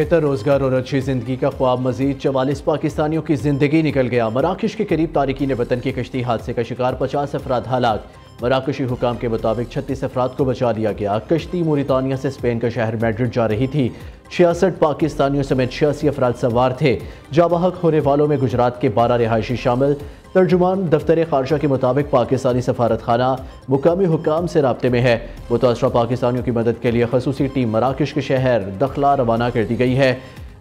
बेहतर रोजगार और अच्छी जिंदगी का ख्वाब मजीद 44 पाकिस्तानियों की जिंदगी निकल गया। मराकश के करीब तारिकीन वतन की कश्ती हादसे का शिकार 50 अफराद हलाक। मराकशी हुकाम के मुताबिक 36 अफराद को बचा लिया गया। कश्ती मोरितानिया से स्पेन का शहर मैड्रिड जा रही थी। 66 पाकिस्तानियों समेत 86 अफराद सवार थे। जाबहक होने वालों में गुजरात के 12 रिहायशी शामिल। तर्जुमान दफ्तर खारजा के मुताबिक पाकिस्तानी सफारत खाना मुकामी हुकाम से राब्ते में है। मुतासरा पाकिस्तानियों की मदद के लिए खसूसी टीम मराकश के शहर दखला रवाना कर दी गई है।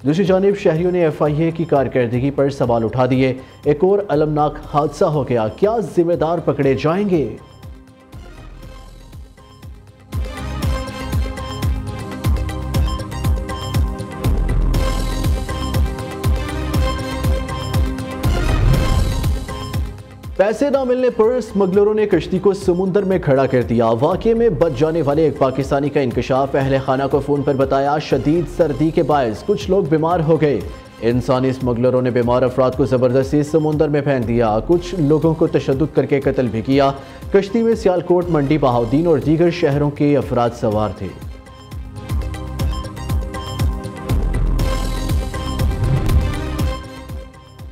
दूसरी जानिब शहरियों ने FIA की कारकर्दगी पर सवाल उठा दिए। एक और अलमनाक हादसा हो गया, क्या जिम्मेदार पकड़े जाएंगे? पैसे न मिलने पर स्मगलरों ने कश्ती को समुंदर में खड़ा कर दिया। वाकये में बच जाने वाले एक पाकिस्तानी का इंकशाफ अहले खाना को फ़ोन पर बताया। शदीद सर्दी के बायस कुछ लोग बीमार हो गए। इंसानी स्मगलरों ने बीमार अफराद को ज़बरदस्ती समुंदर में फेंक दिया। कुछ लोगों को तशद्दुद करके कत्ल भी किया। कश्ती में सियालकोट, मंडी, बहाउद्दीन और दीगर शहरों के अफराद सवार थे।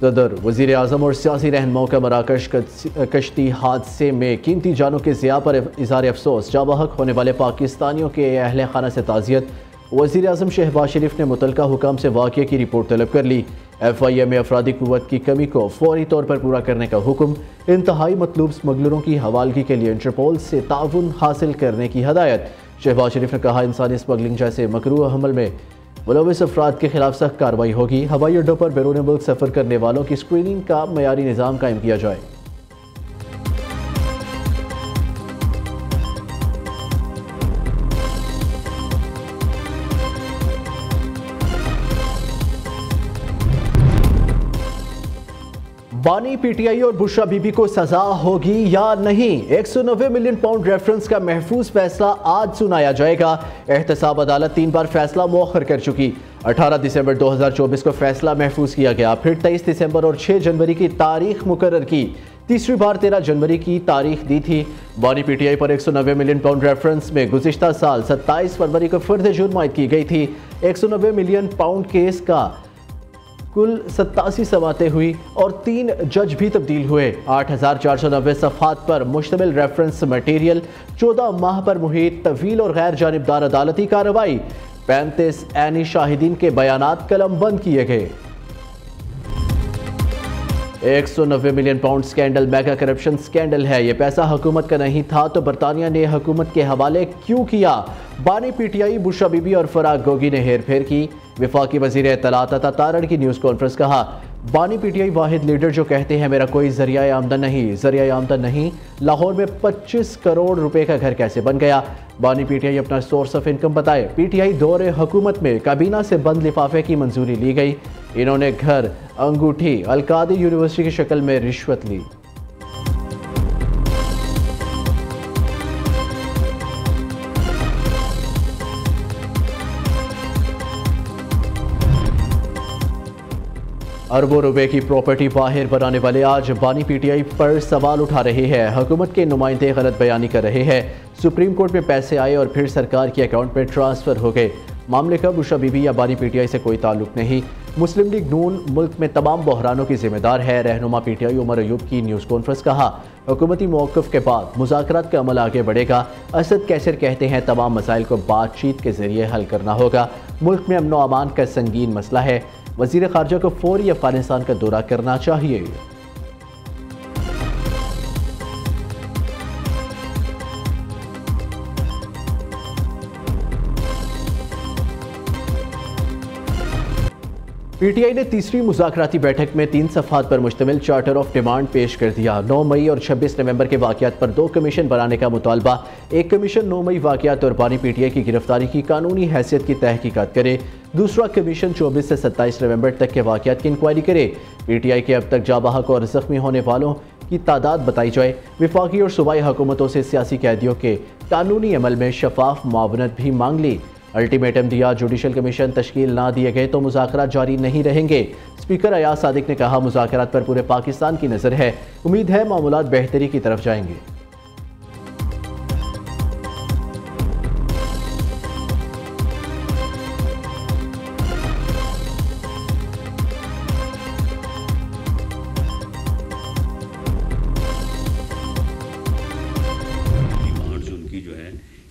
सदर, वज़ीर आज़म और सियासी रहनुमाओं का मराकश कश्ती हादसे में कीमती जानों के ज़िया पर इज़हार अफसोस। जाबहक होने वाले पाकिस्तानियों के अहले खाना से ताज़ियत। वज़ीर आज़म शहबाज शरीफ ने मुतलका हुकाम से वाक़ये की रिपोर्ट तलब कर ली। FIA में अफरादी क़ुव्वत की कमी को फौरी तौर पर पूरा करने का हुक्म। इंतहाई मतलूब स्मगलरों की हवालगी के लिए इंटरपोल से ताउन हासिल करने की हदायत। शहबाज शरीफ ने कहा, इंसानी स्मगलिंग जैसे मकरूह हमल में मुलविस अफराद के खिलाफ सख्त कार्रवाई होगी। हवाई अड्डों पर बैरून मुल्क सफ़र करने वालों की स्क्रीनिंग का मयारी निज़ाम कायम किया जाए। बानी PTI और बुशरा बीबी को सजा होगी या नहीं? 190 मिलियन पाउंड रेफरेंस का महफूज फैसला आज सुनाया जाएगा। एहतसाब अदालत 3 बार फैसला मौखर कर चुकी। 18 दिसंबर 2024 को फैसला महफूज किया गया, फिर 23 दिसंबर और 6 जनवरी की तारीख मुकर्रर की। तीसरी बार 13 जनवरी की तारीख दी थी। बानी PTI पर 190 मिलियन पाउंड रेफरेंस में गुज़िश्ता साल 27 फरवरी को फर्द जुर्म आयद की गई थी। 190 मिलियन पाउंड केस का कुल 87 समातें हुई और 3 जज भी तब्दील हुए। 8490 सफ़हात पर मुश्तमिल रेफरेंस मटीरियल, 14 माह पर मुहित तवील और गैर जानिबदार अदालती कार्रवाई, 35 ऐनी शाहिदीन के बयानात कलमबंद किए गए। 190 million pound scandal mega corruption scandal है। यह पैसा हुकूमत का नहीं था तो बरतानिया ने हुकूमत के हवाले क्यों किया? बानी PTI, बुशरा बीबी और फराग गोगी ने हेर फेर की। विफाकी वज़ीर इत्तलात अता तारड़ की न्यूज़ कॉन्फ्रेंस। कहा, बानी PTI वाहिद लीडर जो कहते हैं मेरा कोई ज़रिया आमदन नहीं। ज़रिया आमदन नहीं, लाहौर में 25 करोड़ रुपए का घर कैसे बन गया? बानी PTI अपना सोर्स ऑफ इनकम बताए। PTI दौरे हुकूमत में काबीना से बंद लिफाफे की मंजूरी ली गई। इन्होंने घर, अंगूठी, अलकादी यूनिवर्सिटी की शक्ल में रिश्वत ली। अरबों रुपए की प्रॉपर्टी बाहर बनाने वाले आज बानी PTI पर सवाल उठा रहे हैं। हुकूमत के नुमाइंदे गलत बयानी कर रहे हैं। सुप्रीम कोर्ट में पैसे आए और फिर सरकार के अकाउंट में ट्रांसफ़र हो गए। मामले का बुशरा बीबी या बानी PTI से कोई ताल्लुक नहीं। मुस्लिम लीग नून मुल्क में तमाम बहरानों की जिम्मेदार है। रहनुमा PTI उमर अयूब की न्यूज़ कॉन्फ्रेंस। कहा, हुकूमती मौक़िफ़ के बाद मुज़ाकरात का अमल आगे बढ़ेगा। असद कैसर कहते हैं तमाम मसाइल को बातचीत के जरिए हल करना होगा। मुल्क में अमन व अमान का संगीन मसला है। वज़ीर ख़ारजा को फौरी अफ़गानिस्तान का दौरा करना चाहिए। PTI ने तीसरी मुज़ाकराती बैठक में 3 सफ़हात पर मुश्तमिल चार्टर ऑफ डिमांड पेश कर दिया। 9 मई और 26 नवंबर के वाक़यात पर 2 कमीशन बनाने का मुतालबा। एक कमीशन 9 मई वाक़यात और बानी PTI की गिरफ्तारी की कानूनी हैसियत की तहकीकात करे। दूसरा कमीशन 24 से 27 नवंबर तक के वाक़यात की इंक्वायरी करे। PTI के अब तक जाबहक और ज़ख्मी होने वालों की तादाद बताई जाए। विफाकी और सूबाई हुकूमतों से सियासी कैदियों के कानूनी अमल में शफाफ मुआवनत भी मांग ली। अल्टीमेटम दिया, जुडिशल कमीशन तश्कील ना दिए गए तो मुज़ाकरात जारी नहीं रहेंगे। स्पीकर अयाज सादिक ने कहा, मुज़ाकरात पर पूरे पाकिस्तान की नज़र है। उम्मीद है मामूलात बेहतरी की तरफ जाएंगे।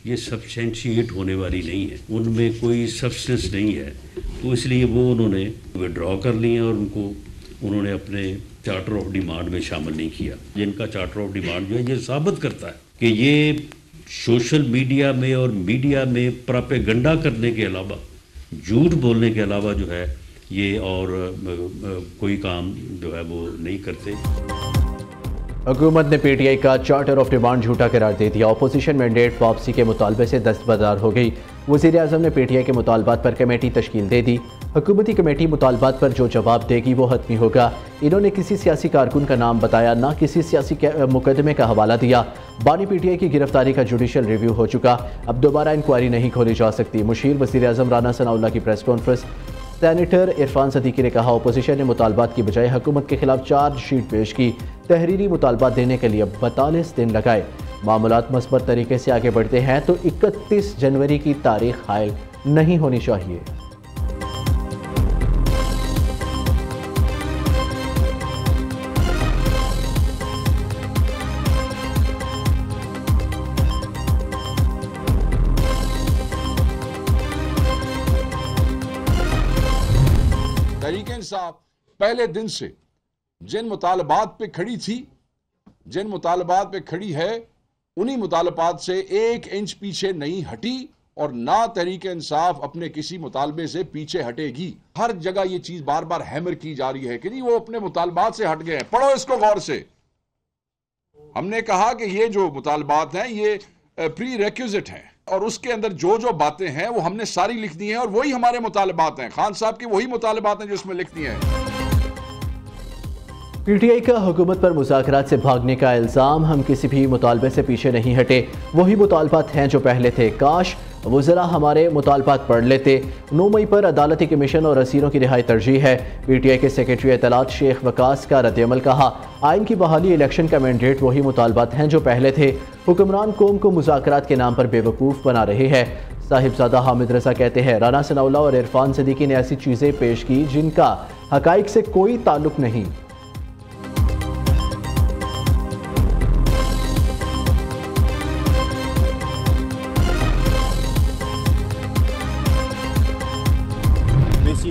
ये सब्सटेंशिएट होने वाली नहीं है, उनमें कोई सब्सटेंस नहीं है, तो इसलिए वो उन्होंने विड्रॉ कर लिए और उन्होंने अपने चार्टर ऑफ डिमांड में शामिल नहीं किया। जिनका चार्टर ऑफ डिमांड जो है ये साबित करता है कि ये सोशल मीडिया में और मीडिया में प्रोपेगेंडा करने के अलावा, झूठ बोलने के अलावा जो है ये और कोई काम जो है वो नहीं करते। हुकूमत ने पीटीआई का चार्टर ऑफ डिमांड झूठा करार दे दिया। अपोजिशन मैंडेट वापसी के मुतालबे से दस्तबरदार हो गई। वज़ीर-ए-आज़म ने पीटीआई के मुतालबात पर कमेटी तश्कील दे दी। हुकूमती कमेटी मुतालबात पर जो जवाब देगी वो हतमी होगा। इन्होंने किसी सियासी कारकुन का नाम बताया, ना किसी सियासी मुकदमे का हवाला दिया। बानी पीटीआई की गिरफ्तारी का जुडिशल रिव्यू हो चुका, अब दोबारा इंक्वायरी नहीं खोली जा सकती। मुशीर वज़ीर-ए-आज़म राना सनाउल्लाह की press conference. Senator Irfan Siddiqui ने कहा, अपोजिशन ने मुतालबात की बजाय हुकूमत के खिलाफ चार्जशीट पेश की। तहरीरी मुतालबात देने के लिए 42 दिन लगाए। मामलात मस्बत तरीके से आगे बढ़ते हैं तो 31 जनवरी की तारीख हायल नहीं होनी चाहिए। तहरीक-ए-इंसाफ पहले दिन से जिन मुतालबात पे खड़ी थी, जिन मुतालबात पे खड़ी है, उन्हीं मुतालबात से 1 इंच पीछे नहीं हटी और ना तहरीक-ए-इंसाफ अपने किसी मुतालबे से पीछे हटेगी। हर जगह ये चीज बार बार हैमर की जा रही है कि नहीं, वो अपने मुतालबात से हट गए हैं। पढ़ो इसको गौर से। हमने कहा कि ये जो मुतालबात हैं ये प्री रेक्विजिट हैं और उसके अंदर जो जो बातें हैं वो हमने सारी लिख दी हैं और वही हमारे मुतालबात हैं। खान साहब की वही मुतालबात हैं जो इसमें लिख दी हैं। पीटीआई का हुकूमत पर मुज़ाकरात से भागने का इल्ज़ाम, हम किसी भी मुतालबे से पीछे नहीं हटे, वही मुतालबात हैं जो पहले थे। काश वो ज़रा हमारे मुतालबात पढ़ लेते। 9 मई पर अदालती कमीशन और असीरों की रिहाई तरजीह है। पीटीआई के सेक्रेटरी इत्तलात शेख वकास का रद्द-ए-अमल कहा, आइन की बहाली, इलेक्शन का मैंडेट, वही मुतालबात हैं जो पहले थे। हुक्मरान कौम को मुज़ाकरात के नाम पर बेवकूफ़ बना रहे हैं। साहिबजादा हामिद रजा कहते हैं, राना सनाउल्लाह और इरफान सदीकी ने ऐसी चीज़ें पेश की जिनका हक़ाइक़ से कोई ताल्लुक नहीं।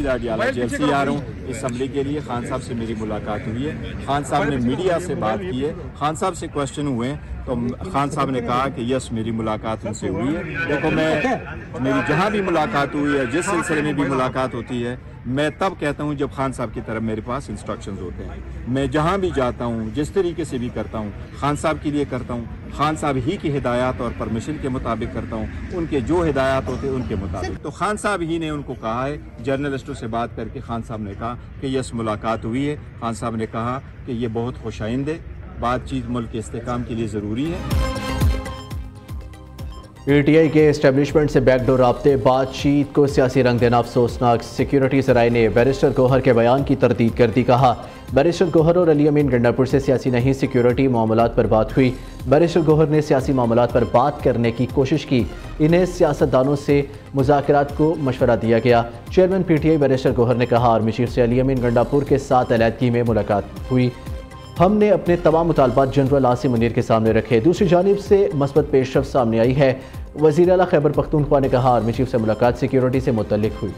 जेल से आ रहा हूँ असम्बली के लिए। खान साहब से मेरी मुलाकात हुई है, खान साहब ने मीडिया से बात की है, खान साहब से क्वेश्चन हुए तो खान साहब ने कहा कि यस मेरी मुलाकात उनसे हुई है। देखो मेरी जहाँ भी मुलाकात हुई है, जिस सिलसिले में भी मुलाकात होती है, मैं तब कहता हूँ जब खान साहब की तरफ मेरे पास इंस्ट्रक्शंस होते हैं। मैं जहाँ भी जाता हूँ, जिस तरीके से भी करता हूँ, खान साहब के लिए करता हूँ, खान साहब ही की हिदायत और परमिशन के मुताबिक करता हूँ, उनके जो हिदायत होते हैं उनके मुताबिक। तो खान साहब ही ने उनको कहा है, जर्नलिस्टों से बात करके खान साहब ने कहा कि यस मुलाकात हुई है। खान साहब ने कहा कि ये बहुत खुशाइंद है, बातचीत मुल्क के इस्तेकाम के लिए ज़रूरी है। पीटीआई के एस्टेब्लिशमेंट से बैकडोर राब्ते, बातचीत को सियासी रंग देना अफसोसनाक। सिक्योरिटी सराय ने बैरिस्टर गौहर के बयान की तरदीद कर दी। कहा, बैरिस्टर गौहर और अली अमीन गंडापुर से सियासी नहीं, सिक्योरिटी मामलात पर बात हुई। बैरिस्टर गौहर ने सियासी मामलात पर बात करने की कोशिश की, इन्हें सियासतदानों से मुज़ाकरात को मशवरा दिया गया। चेयरमैन पीटीआई बैरिस्टर गौहर ने कहा, आर्मी चीफ से अली अमीन गंडापुर के साथ अलहदगी में मुलाकात हुई। हमने अपने तमाम मुतालबात जनरल आसिम मुनीर के सामने रखे। दूसरी जानिब से मस्बत पेशरफ्त सामने आई है। वज़ीर आला खैबर पख्तूनख्वा ने कहा, आर्मी चीफ से मुलाकात सिक्योरिटी से मुतल्लिक हुई।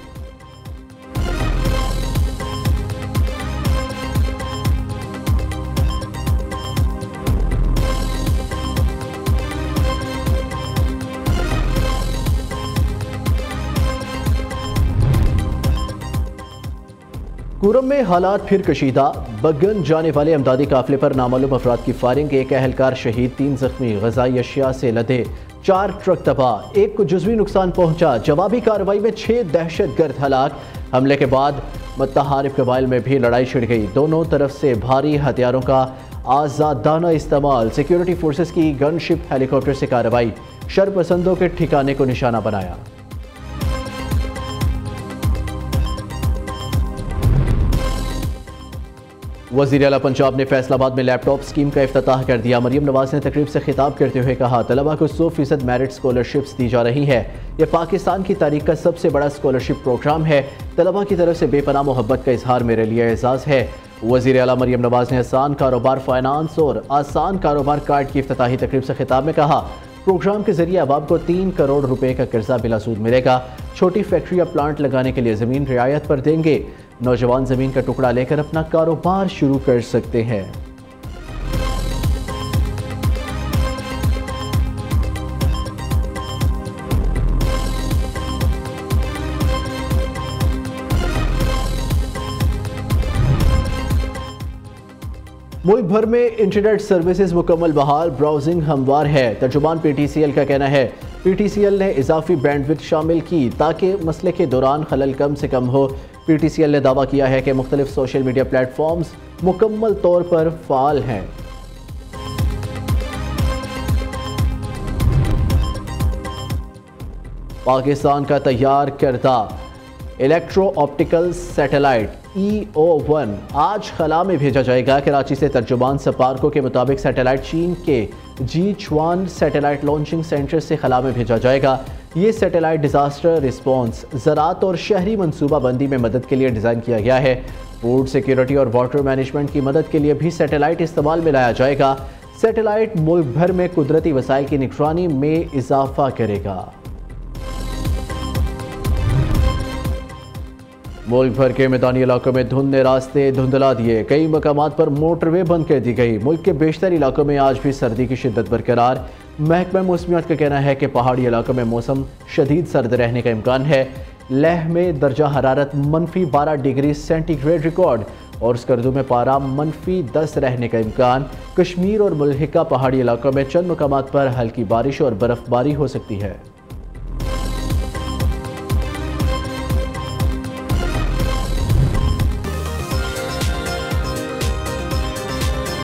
कुरम में हालात फिर कशीदा। बगन जाने वाले अमदादी काफिले पर नामालूम अफराद की फायरिंग, एक अहलकार शहीद, 3 जख्मी। गजाई अशिया से लदे 4 ट्रक तबाह, 1 को जुज़वी नुकसान पहुंचा। जवाबी कार्रवाई में 6 दहशतगर्द हलाक। हमले के बाद मुत्तहारिफ कबाइल में भी लड़ाई छिड़ गई। दोनों तरफ से भारी हथियारों का आज़ादाना इस्तेमाल। सिक्योरिटी फोर्सेस की गनशिप हेलीकॉप्टर से कार्रवाई, शरपसंदों के ठिकाने को निशाना बनाया। वज़ीर आला पंजाब ने फैसलाबाद में लैपटॉप स्कीम का इफ्तिताह कर दिया। मरियम नवाज ने तकरीब से खिताब करते हुए कहा, तलबा को 100% मेरिट स्कॉलरशिप्स दी जा रही है। यह पाकिस्तान की तारीख का सबसे बड़ा स्कॉलरशिप प्रोग्राम है। तलबा की तरफ से बेपनाह मोहब्बत का इजहार मेरे लिए एजाज़ है। वज़ीर आला मरियम नवाज ने आसान कारोबार फाइनेंस और आसान कारोबार कार्ड की इफ्तिताही तकरीब से खिताब में कहा, प्रोग्राम के जरिए आवाम को 3 करोड़ रुपए का कर्जा बिला सूद मिलेगा। छोटी फैक्ट्री या प्लांट लगाने के लिए ज़मीन रियायत पर देंगे। नौजवान ज़मीन का टुकड़ा लेकर अपना कारोबार शुरू कर सकते हैं। मुल्क भर में इंटरनेट सर्विसेज मुकम्मल बहाल, ब्राउजिंग हमवार है। तर्जुमान PTCL का कहना है PTCL ने इजाफी बैंडविड्थ शामिल की ताकि मसले के दौरान खलल कम से कम हो। PTCL ने दावा किया है कि मुख्तलिफ सोशल मीडिया प्लेटफॉर्म्स मुकम्मल तौर पर फाल हैं। पाकिस्तान का तैयार करदा इलेक्ट्रो ऑप्टिकल सैटेलाइट EO1 आज खला में भेजा जाएगा। कराची से तर्जुमान सपारको के मुताबिक सैटेलाइट चीन के जीचुआन सैटेलाइट लॉन्चिंग सेंटर से खला में भेजा जाएगा। ये सैटेलाइट डिजास्टर रिस्पॉन्स, ज़राअत और शहरी मनसूबा बंदी में मदद के लिए डिज़ाइन किया गया है। फूड सिक्योरिटी और वाटर मैनेजमेंट की मदद के लिए भी सैटेलाइट इस्तेमाल में लाया जाएगा। सैटेलाइट मुल्क भर में कुदरती वसाइल की निगरानी में इजाफा करेगा। मुल्क भर के मैदानी इलाकों में धुंध ने रास्ते धुंधला दिए। कई मकामात पर मोटरवे बंद कर दी गई। मुल्क के बेशतर इलाकों में आज भी सर्दी की शिद्दत बरकरार। महकमा मौसमियात का कहना है कि पहाड़ी इलाकों में मौसम शदीद सर्द रहने का इम्कान है। लेह में दर्जा हरारत -12 डिग्री सेंटीग्रेड रिकॉर्ड और स्कर्दू में पारा -10 रहने का इम्कान। कश्मीर और मुल्हिका पहाड़ी इलाकों में चंद मकामात पर हल्की बारिश और बर्फबारी हो सकती है।